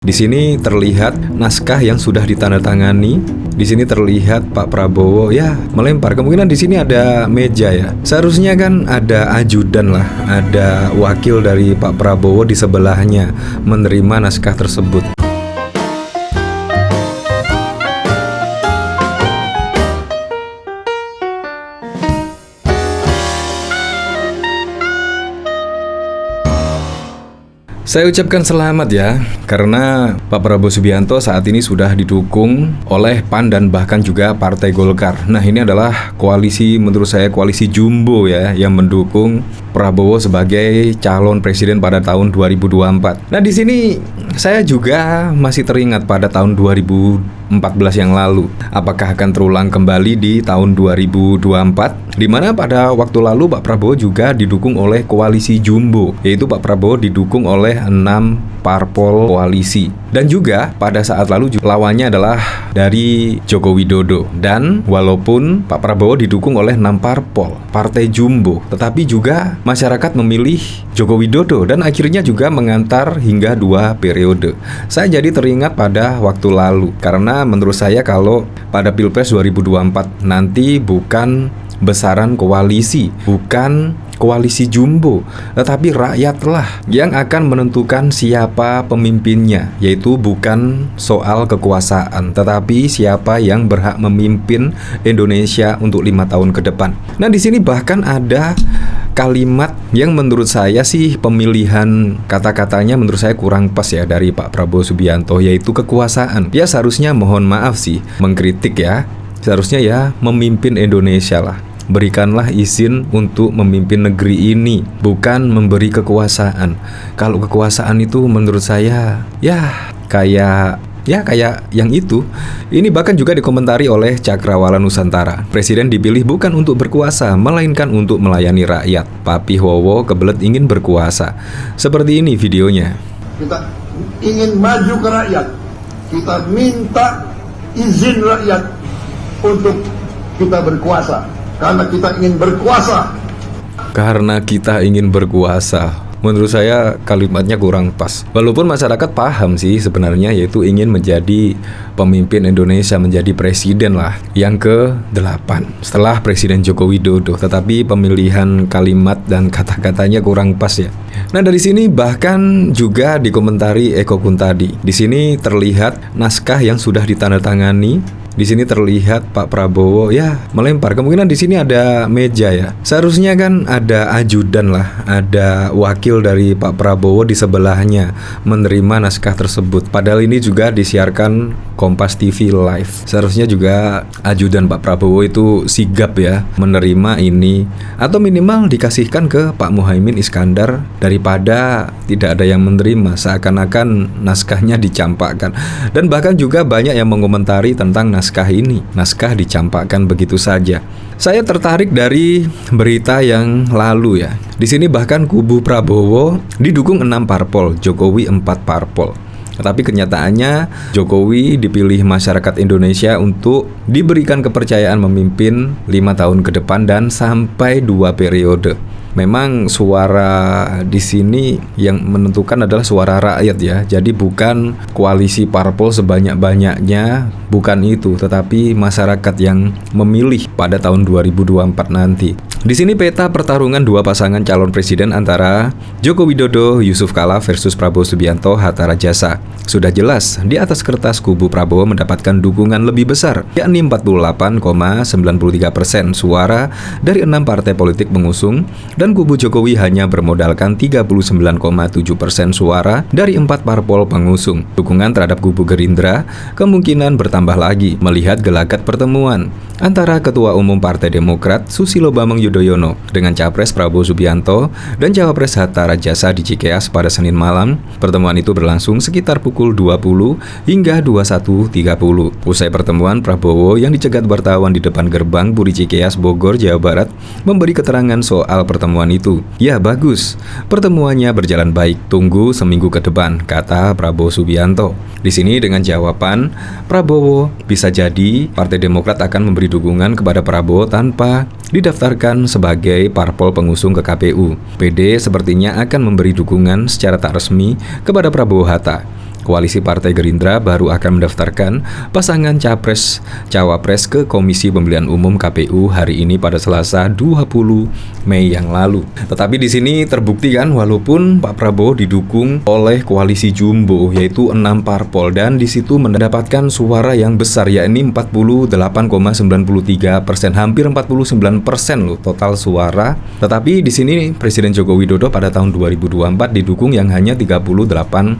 Di sini terlihat naskah yang sudah ditandatangani. Di sini terlihat Pak Prabowo ya melempar. Kemungkinan di sini ada meja ya. Seharusnya kan ada ajudan lah, ada wakil dari Pak Prabowo di sebelahnya menerima naskah tersebut. Saya ucapkan selamat ya, karena Pak Prabowo Subianto saat ini sudah didukung oleh PAN dan bahkan juga Partai Golkar. Nah, ini adalah koalisi, menurut saya koalisi jumbo ya, yang mendukung Prabowo sebagai calon presiden pada tahun 2024. Nah, di sini saya juga masih teringat pada tahun 2014 yang lalu. Apakah akan terulang kembali di tahun 2024? Di mana pada waktu lalu Pak Prabowo juga didukung oleh koalisi jumbo, yaitu Pak Prabowo didukung oleh 6 parpol koalisi. Dan juga pada saat lalu lawannya adalah dari Joko Widodo. Dan walaupun Pak Prabowo didukung oleh 6 parpol partai jumbo, tetapi juga masyarakat memilih Joko Widodo dan akhirnya juga mengantar hingga 2 periode. Saya jadi teringat pada waktu lalu, karena menurut saya kalau pada Pilpres 2024 nanti bukan besaran koalisi, bukan koalisi jumbo, tetapi rakyatlah yang akan menentukan siapa pemimpinnya, yaitu bukan soal kekuasaan, tetapi siapa yang berhak memimpin Indonesia untuk 5 tahun ke depan. Nah, di sini bahkan ada kalimat yang menurut saya sih pemilihan kata-katanya menurut saya kurang pas ya dari Pak Prabowo Subianto, yaitu kekuasaan. Ya seharusnya mohon maaf sih mengkritik ya, seharusnya ya memimpin Indonesia lah. Berikanlah izin untuk memimpin negeri ini, bukan memberi kekuasaan. Kalau kekuasaan itu menurut saya ya kayak yang itu. Ini bahkan juga dikomentari oleh Cakrawala Nusantara. Presiden dipilih bukan untuk berkuasa, melainkan untuk melayani rakyat. Papi Wowo kebelet ingin berkuasa. Seperti ini videonya. Kita ingin maju ke rakyat. Kita minta izin rakyat untuk kita berkuasa. Karena kita ingin berkuasa. Karena kita ingin berkuasa. Menurut saya kalimatnya kurang pas. Walaupun masyarakat paham sih sebenarnya, yaitu ingin menjadi pemimpin Indonesia, menjadi presiden lah yang ke-8 setelah Presiden Joko Widodo. Tetapi pemilihan kalimat dan kata-katanya kurang pas ya. Nah, dari sini bahkan juga dikomentari Eko Kuntadi. Di sini terlihat naskah yang sudah ditandatangani. Di sini terlihat Pak Prabowo ya melempar. Kemungkinan di sini ada meja ya. Seharusnya kan ada ajudan lah, ada wakil dari Pak Prabowo di sebelahnya menerima naskah tersebut. Padahal ini juga disiarkan Kompas TV live. Seharusnya juga ajudan Pak Prabowo itu sigap ya menerima ini, atau minimal dikasihkan ke Pak Muhaimin Iskandar daripada tidak ada yang menerima, seakan-akan naskahnya dicampakkan. Dan bahkan juga banyak yang mengomentari tentang naskah ini. Naskah dicampakkan begitu saja. Saya tertarik dari berita yang lalu ya. Di sini bahkan kubu Prabowo didukung 6 parpol, Jokowi 4 parpol. Tetapi kenyataannya Jokowi dipilih masyarakat Indonesia untuk diberikan kepercayaan memimpin 5 tahun ke depan dan sampai 2 periode. Memang suara di sini yang menentukan adalah suara rakyat ya. Jadi bukan koalisi parpol sebanyak-banyaknya, bukan itu, tetapi masyarakat yang memilih pada tahun 2024 nanti. Di sini peta pertarungan 2 pasangan calon presiden antara Joko Widodo, Yusuf Kala versus Prabowo Subianto, Hatta Rajasa. Sudah jelas, di atas kertas kubu Prabowo mendapatkan dukungan lebih besar, yakni 48,93% suara dari 6 partai politik pengusung, dan kubu Jokowi hanya bermodalkan 39,7% suara dari 4 parpol pengusung. Dukungan terhadap kubu Gerindra kemungkinan bertambah lagi melihat gelagat pertemuan antara Ketua Umum Partai Demokrat Susilo Bambang Yudhoyono dengan Capres Prabowo Subianto dan Cawapres Hatta Rajasa di Cikeas pada Senin malam. Pertemuan itu berlangsung sekitar pukul 20 hingga 21.30. Usai pertemuan, Prabowo yang dicegat wartawan di depan gerbang Puri Cikeas, Bogor, Jawa Barat memberi keterangan soal pertemuan itu. Ya bagus, pertemuannya berjalan baik. Tunggu seminggu ke depan, kata Prabowo Subianto. Di sini dengan jawaban Prabowo, bisa jadi Partai Demokrat akan memberi dukungan kepada Prabowo tanpa didaftarkan sebagai parpol pengusung ke KPU. PD sepertinya akan memberi dukungan secara tak resmi kepada Prabowo Hatta. koalisi Partai Gerindra baru akan mendaftarkan pasangan Capres-Cawapres ke Komisi Pemilihan Umum KPU hari ini pada Selasa 20 Mei yang lalu. Tetapi di sini terbukti kan, walaupun Pak Prabowo didukung oleh koalisi jumbo yaitu 6 parpol dan di situ mendapatkan suara yang besar yakni 48,93%, hampir 49% loh total suara. Tetapi di sini Presiden Joko Widodo pada tahun 2024 didukung yang hanya 38%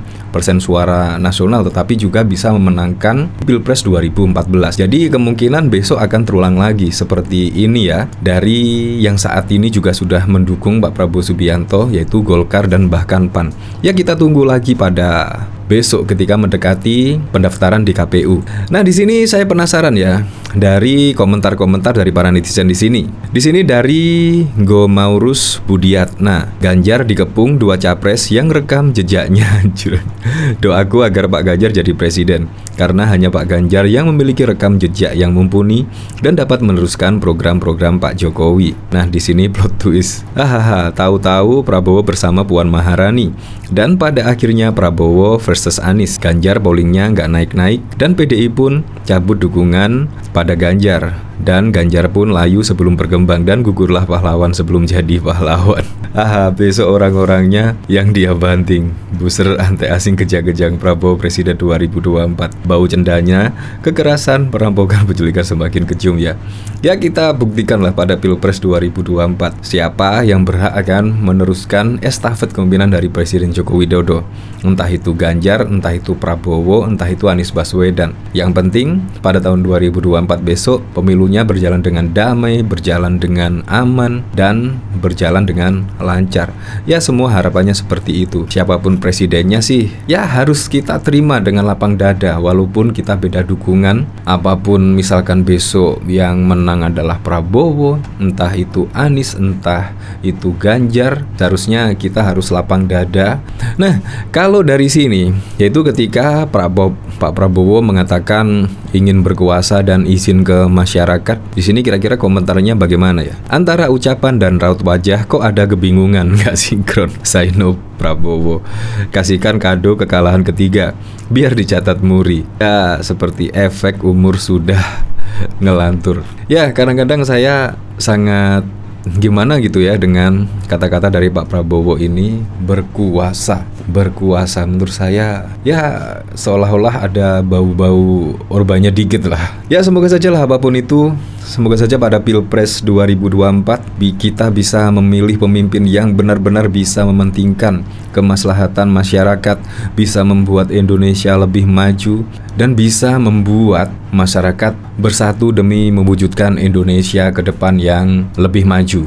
suara nasional, tetapi juga bisa memenangkan Pilpres 2014. Jadi kemungkinan besok akan terulang lagi seperti ini ya, dari yang saat ini juga sudah mendukung Pak Prabowo Subianto yaitu Golkar dan bahkan PAN. Ya kita tunggu lagi pada besok ketika mendekati pendaftaran di KPU. Nah, di sini saya penasaran ya dari komentar-komentar dari para netizen di sini. Di sini dari Gomaurus Budiat. Nah, Ganjar dikepung 2 capres yang rekam jejaknya. Doaku agar Pak Ganjar jadi presiden karena hanya Pak Ganjar yang memiliki rekam jejak yang mumpuni dan dapat meneruskan program-program Pak Jokowi. Nah, di sini plot twist. Tahu-tahu Prabowo bersama Puan Maharani dan pada akhirnya Prabowo versus Anies. Ganjar pollingnya nggak naik-naik dan PDI pun cabut dukungan pada Ganjar. Dan Ganjar pun layu sebelum berkembang dan gugurlah pahlawan sebelum jadi pahlawan. Besok orang-orangnya yang dia banting. Buser ante asing kejang-kejang Prabowo Presiden 2024. Bau cendanya, kekerasan, perampokan, penculikan semakin kecium ya. Ya kita buktikanlah pada Pilpres 2024 siapa yang berhak akan meneruskan estafet kepemimpinan dari Presiden Joko Widodo. Entah itu Ganjar, entah itu Prabowo, entah itu Anies Baswedan. Yang penting pada tahun 2024 besok pemilunya berjalan dengan damai, berjalan dengan aman, dan berjalan dengan lancar. Ya semua harapannya seperti itu. Siapapun presidennya sih ya harus kita terima dengan lapang dada walaupun kita beda dukungan. Apapun misalkan besok yang menang adalah Prabowo, entah itu Anies, entah itu Ganjar, seharusnya kita harus lapang dada. Nah, kalau dari sini yaitu ketika Pak Prabowo mengatakan ingin berkuasa dan izin ke masyarakat, di sini kira-kira komentarnya bagaimana ya? Antara ucapan dan raut wajah kok ada kebingungan, nggak sinkron. Saino Prabowo kasihkan kado kekalahan ketiga biar dicatat muri. Ya seperti efek umur sudah ngelantur. Ya kadang-kadang saya sangat gimana gitu ya dengan kata-kata dari Pak Prabowo ini, berkuasa menurut saya ya seolah-olah ada bau-bau orbanya dikit lah. Ya semoga saja lah apapun itu, semoga saja pada Pilpres 2024 kita bisa memilih pemimpin yang benar-benar bisa mementingkan kemaslahatan masyarakat, bisa membuat Indonesia lebih maju dan bisa membuat masyarakat bersatu demi mewujudkan Indonesia ke depan yang lebih maju.